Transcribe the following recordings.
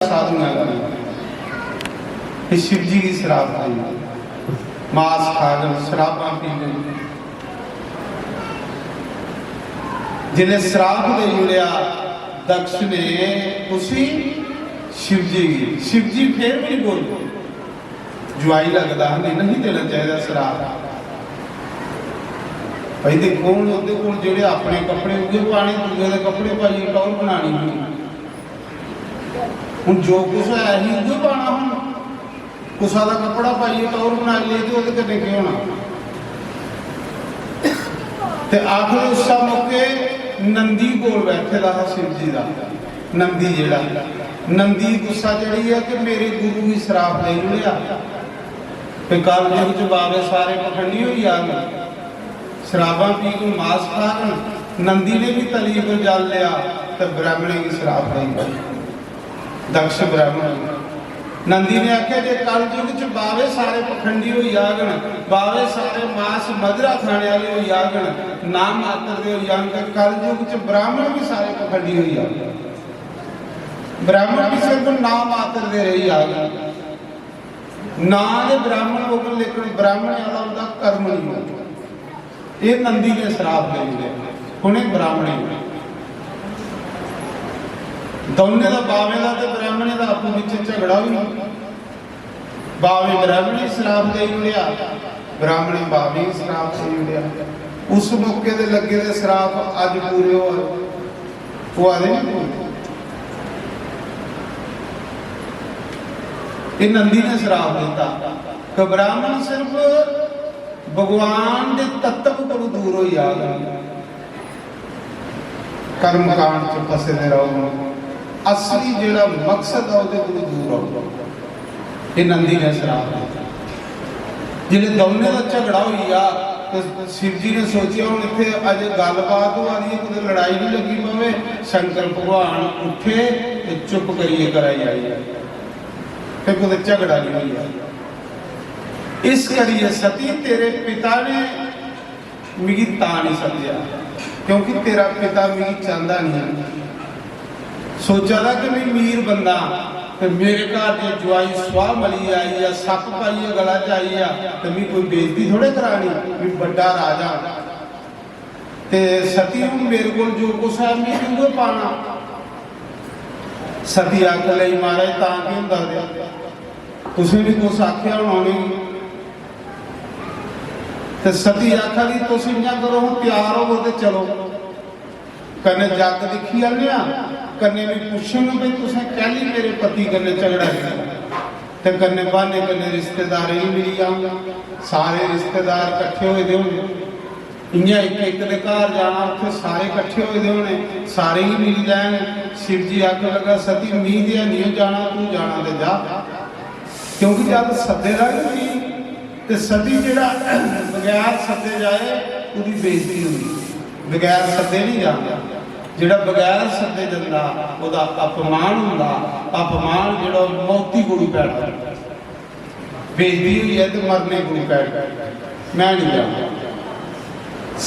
साधुआं शिव जी की शराब खाई, मांस खा गए, शराबा पी गए। जिन्हें शराब दे जुड़िया दक्ष ने उसी शिव जी फिर भी बोल जुआई लगता हमें नहीं देना चाहिए शराब। भाई देखो हूँ वो जो अपने कपड़े उगे पाने दूजे के कपड़े पाइए टौर बनानी हूँ जो कुछ है ही उगे पाना हूँ कुसा का कपड़ा पाइए टौर बना लिए तो कने की होना। आखिर उस मौके नंदी कोल बैठे रहा शिव जी का नंदी जेड़ा नंदी गुस्सा जड़ी है कि मेरे गुरु की शराब ले लिया कल युग च बाबे सारे पखंडी हो गए शराबा पी को मांस खा नंदी ने भी तली को जल लिया तो ब्राह्मणे की शराब दी दक्ष ब्राह्मण नंदी ने आख्या जे कल युग च बावे सारे पखंडी हो जागन बावे सारे मांस मदरा खाने वाले हो जागन नाम मात्र दे हो जान कल युग च ब्राह्मण भी सारे पखंडी हो जागन ब्राह्मण भी सिर्फ नाम मात्र दे रही जागन ना दे ब्राह्मण हो गए लेकिन ब्राह्मण वाला उनका कर्म नहीं होता। ये नंदी ने शराब ले लिया हुणे ब्राह्मणे दोने का बावे का तो ब्राह्मणे का आपू विच झगड़ा भी बावे ब्राह्मणे शराब दे लिया ब्राह्मणे बावे शराब दे लिया उस मौके दे लगे दे शराब अज पूरे हो आदे ये नंदी ने शराब दिता कि ब्राह्मण सिर्फ भगवान के तत्व को दूर हो जाएगा कर्म कांड च फसे रहो असली जेड़ा मकसद है उसके को दूर रहो। ये नंदी ने शराब दिता जिले दोने का झगड़ा हो गया तो शिव जी ने सोचा हूँ इतने अज गलबात हो रही है कोई लड़ाई नहीं लगी पवे शंकर भगवान उठे तो चुप करिए कराई आई फिर कोई झगड़ा नहीं हुई। इस करिए सती तेरे पिता ने मिगी ता नहीं समझा क्योंकि तेरा पिता मिगी चाहता नहीं सोचा था कि मैं मीर बंदा तो मेरे घर की जुआई स्वाह मली आई या सप पाइए गला चाहिए तो मैं कोई बेइज्जती थोड़े करानी मैं बड़ा राजा ते सती हूँ मेरे को जो कुछ है मैं वो पाना सती आख ली महाराज ता की होंदा तुसीं भी कुछ आख्या होना तो सती आखा दी तुसीं इयां करो तैयार हो तो चलो कन्ने जग दिखी आने कन्ने भी पुछन भाई तुसें कहली मेरे पति कन्ने झगड़ा है तो कन्ने बहाने कन्ने रिश्तेदार ही मिली जाऊंगा सारे रिश्तेदार इकट्ठे होए दे होने इयां एक एक दे घर जाना उत्थे सारे इकट्ठे होए दे होने सारे ही मिल जाए। शिव जी आख लगा सती मीह दिया नहीं जाना तू जाना तो जा क्योंकि जब सदे रही तो सती जिहड़ा बगैर सदे जाए उसकी बेइज्जती होगी बगैर सदे नहीं जाता जिहड़ा बगैर सदे जाता उसका अपमान होंदा अपमान जिहड़ा मौती गुरु पैदा बेइज्जती हुई है तो मरने गुरु पैदा मैं नहीं जाता।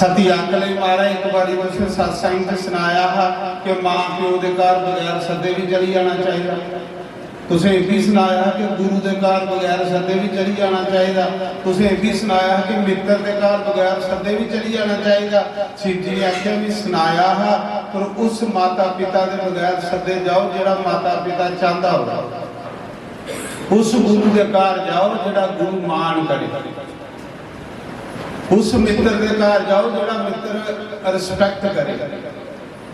सती आख लई महाराज एक बार उसे सत्संग से सुनाया कि मां प्यो के घर बगैर सदे भी चली जाना चाहिए तुसें यह भी सुनाया कि गुरु के घर बगैर सदे भी चली जाना चाहिए तुसें यह भी सुनाया कि मित्र के घर बगैर सदे भी चली जाना चाहिए। शिव जी ने आख्या भी सुनाया पर उस माता पिता के बगैर सदे जाओ जिहड़ा माता पिता चाहता हो उस गुरु के घर जाओ जिहड़ा गुरु मान करे उस मित्र के घर जाओ जिहड़ा मित्र रिस्पैक्ट करे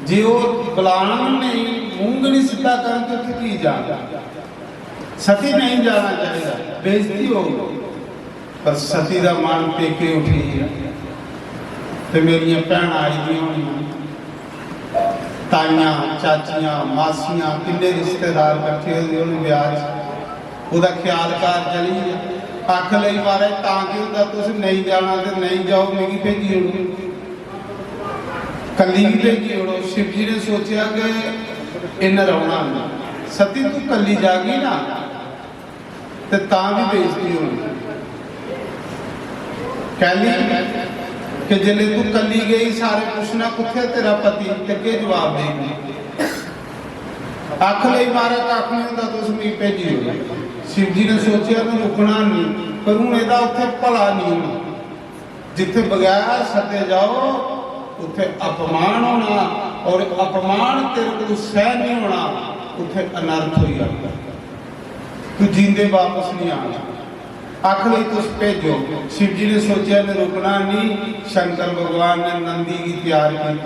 जे वो बुलाना नहीं मूंग नहीं सीधा कर तो की जाना सती नहीं जाना चाहिए बेइज्जती हो पर सती का मन पेके उठी तो मेरिया भैन आई दी होनी ताइयां चाचियां मासियां किन्ने रिश्तेदार इकट्ठे होते ब्याह उसका ख्याल कर चली आख ली महाराज ता कि तुम नहीं जाना तो नहीं जाओ मिगी भेजी ओड़ो कली भी भेजी ओड़ो। शिव जी ने सोचा कि इन रोना सती तू कली जागी ना तो ता भी बेइज्जती होनी कहली कि जिले तू कली गई सारे पूछना कुत्थे तेरा पति ते के जवाब देगी अख ले मारा कख नहीं होंदा तो समीप भेजी हो। शिव जी ने सोचा मैं रुकना नहीं, पर हूँ यदा उत्थे भला नहीं होना। जिथे बगैर सदे जाओ उत्थे अपमान होना, और अपमान तेरे को सह नहीं होना, उत्थे अनर्थ हो जाता, तू जींदे वापस नहीं आना। अख ले तुस भेजो। शिव जी ने सोचा मैं रुकना नहीं। शंकर भगवान ने नंदी की तैयार किया।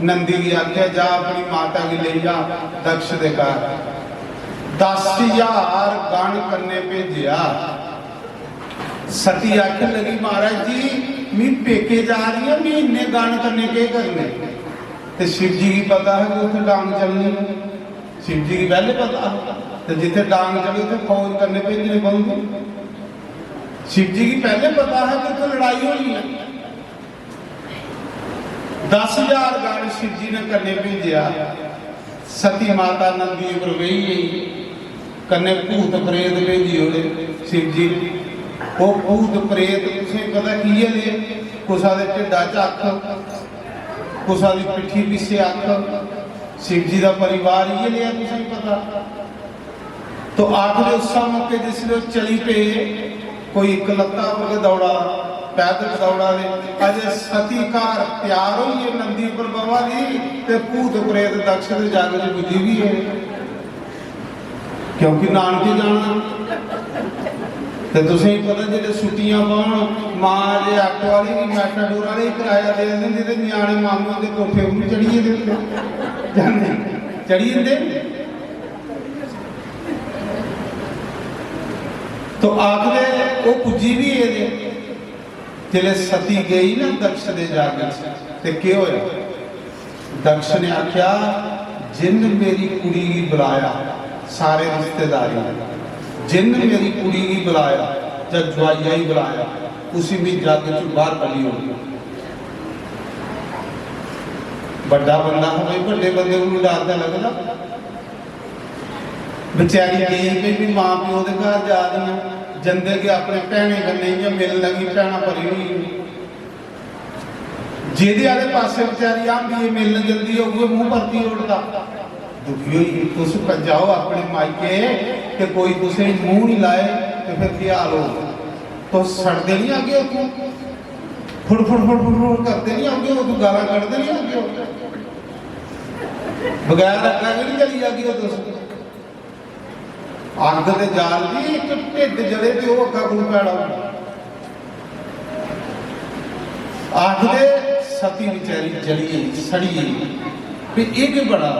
नंदी की आख्या जा अपनी माता की ले जा दक्ष दे घर। 10,000 गण करने भेजिया। सती आख लगी महाराज जी मी पेके जा रही है, मी इन्ने गण करने के करने। तो शिव जी की पता है कि उसे डांग चलनी, शिव जी की पहले पता है, तो जिथे डांग चले उसे फौज करने भेजनी पड़ती। शिव जी की पहले पता है कि उसे लड़ाई होनी है। 10,000 गण शिव जी ने करने भेजा। सती माता नंदी पर वही गई, कन्ने भूत प्रेत भेजी ओले शिव जी। वो भूत प्रेत तुसें पता की है, कुसा दे ढिड्डा च अख, कुसा दी पिट्ठी पिछे अख। शिव जी का परिवार ये लिया तुसें पता। तो आखिर उस मौके जिसले चली पे कोई एक लत्ता पर दौड़ा, पैदल दौड़ा दे। अजे सती कार तैयार हुई है नंदी पर बाबा दी, ते भूत प्रेत दक्ष दे जग च बुझी भी है, क्योंकि नानके जाना। तो तुसें पता जो छुट्टियां पाउन मां जे ऑटो वाली भी मैटाडोर वाले ही किराया दे देंदी, ते न्याणे मामू के कोठे उन्हें चढ़िए दे जाने चढ़ी जंदे। तो आखिर वो पुजी भी है जिले सती गई ना दक्ष दे जाकर ते क्या होया। दक्ष ने आख्या जिन मेरी कुड़ी की बुलाया, सारे रिश्तेदारी जिन मेरी कुड़ी की बुलाया या ज्वाइया ही बुलाया, उसी में जाके चु बाहर बली हो। बड़ा बंदा हो बड़े बंदे को डरता लगता। बेचारी गई पे भी मां प्यो के घर जा रही, जंदे के अपने भैने कन्ने मिल लगी, भैना भरी हुई। जेदे आले पासे बेचारी आंदी मिलने जल्दी हो गए, मुंह भरती उड़ता। दुखी हुई तुस जाओ अपने मायके कि कोई तुसे मुंह नहीं लाए, तो फिर क्या हाल हो। तो सड़ते नहीं आगे हो, फुड़ फुड़ फुड़ फुड़ करते नहीं आगे हो, तू गाला कटते नहीं आगे हो, बगैर रखा के नहीं चली आगे हो। तुस अग के जाल जी एक ढिड जले तो वो अग्गा कोल पैड़ा आखदे सती बेचारी जली सड़ी भी ये बड़ा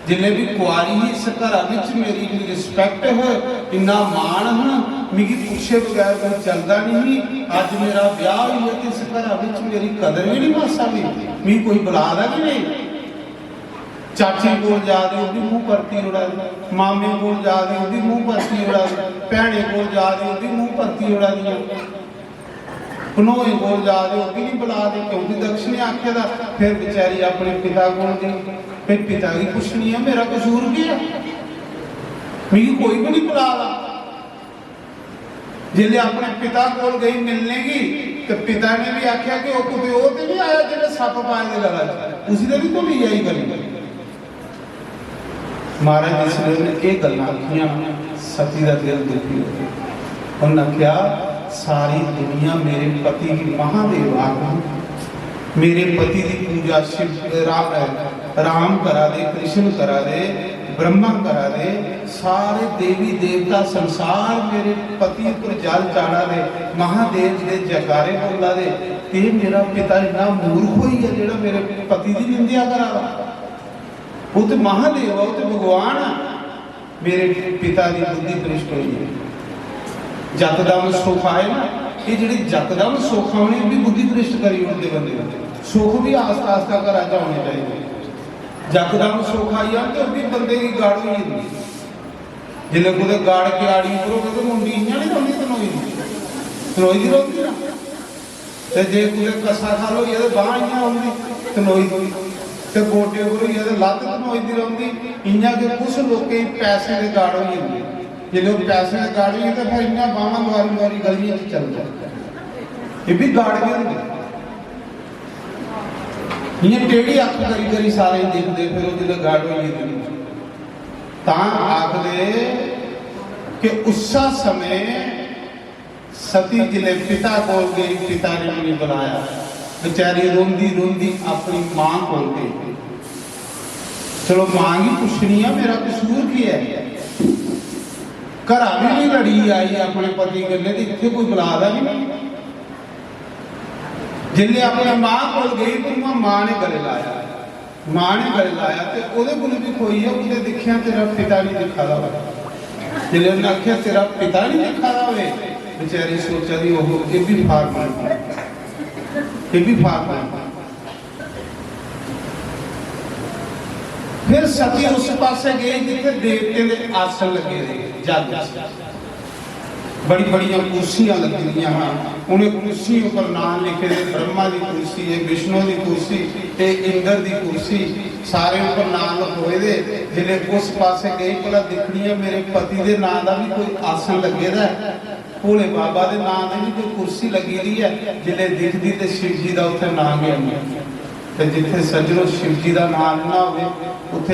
जिले भी कुआरी ही इस घर मेरी रिस्पैक्ट है, इन्ना मान है, मिगी पूछे बगैर कोई चलता नहीं। अज मेरा ब्याह हुई है, इस घर मेरी कदर भी नहीं मासा भी, मी कोई बुलादा भी नहीं। चाची को जा रही उसकी मुंह भरती उड़ा दी, मामे को जा रही उसकी मुंह भरती उड़ा दी, भैने को जा रही उसकी मुंह भरती उड़ा दी, कनोए को जा रही उसकी नहीं बुला दी, क्योंकि दक्ष ने आखे था। फिर बेचारी अपने पिता को गई, फिर पिता की पुछनी है मेरा कसूर क्या, मिगी कोई भी नहीं बुला रहा। जिले अपने पिता को गई मिलने की, तो पिता ने भी आख्या कि वो कुछ वो तो नहीं आया जिन्हें सप पाए गला, उसी ने भी तो नहीं आई करी। महाराज जिसने ने एक गल्लां आखियां, सती का दिल दुखी हो गया। उन्हें क्या सारी दुनिया मेरे पति की महादेव आत्मा, मेरे पति की पूजा शिव राम करा दे, कृष्ण करा दे, ब्रह्मा करा दे, सारे देवी देवता संसार मेरे पति पर जल चाड़ा दे, महादेव के जयकारे बोला दे। ये मेरा पिता इन्ना मूर्ख हुई है जो मेरे पति की निंदा करा। वो तो महादेव है, वो तो भगवान है, मेरे पिता की बुद्धि भ्रष्ट हुई है। जकदम सुख आए ना, ये जी जकदम सुख आने भी बुद्धि भ्रष्ट करी होते बंदे। सुख भी आस्ता आस्ता घर च होने चाहिए। जकदम सुख आई आ तो भी बंदे की गाड़ हुई है। जिले कुछ गाड़ के आड़ी उपर तो मुंडी इं नहीं रोंदी, तनोई तनोई की रोंदी ना, तो जे कुछ कसा खा लो तो बांह इं आँगी तनोई, तो गोडे उपर हुई तो लत्त तनोई की रोंदी। इं कि कुछ लोग पैसे के गाड़ हुई होंगे, जो पैसे के गाड़ हुई तो फिर इं बांह लवारी लवारी गलियों चल जाए, ये भी गाड़ के होंगे। ये टेढ़ी अख करी करी सारे देखते फिर वो जिले गाड़ हुई आखदे कि उसा समय सती जिले पिता कोल गई, पिता ने नहीं बुलाया, बेचारी रोंदी रोंदी अपनी मां कोल गई। चलो मां ही पुछनी है मेरा कसूर की है, घरा भी नहीं लड़ी आई अपने पति गले इतने कोई बुलादा नहीं। जिले अपने मां को गई तो मां ने गले लाया, मां ने गले लाया तो ਉਹਦੇ ਕੋਲ भी कोई है, ਉਹਨੇ देखिया तेरा पिता नहीं दिखा रहा है। जिले उन्हें आख्या तेरा पिता नहीं दिखा रहा है, बेचारी सोचा दी वो ये भी फार्म ये भी फार्म। फिर सती उस पासे गई जिथे देवते के आसन लगे थे, जग बड़ी बड़ी कुर्सियां लगी हाँ, उन्हें कुर्सी पर नाम लिखे थे, ब्रह्मा की कुर्सी है, विष्णु की कुर्सी, इंद्र की कुर्सी, सारे ऊपर नाम लिखोए दे। जिले उस पासे गई भला दिखनी है मेरे पति के नाम का भी कोई आसन लगे दा है, भोले बाबा के नाम की भी कोई कुर्सी लगी दी है। जिले दिखती तो शिव जी का उत्थे नाम गया, जिथे सज्जनों शिव जी का नाम ना हो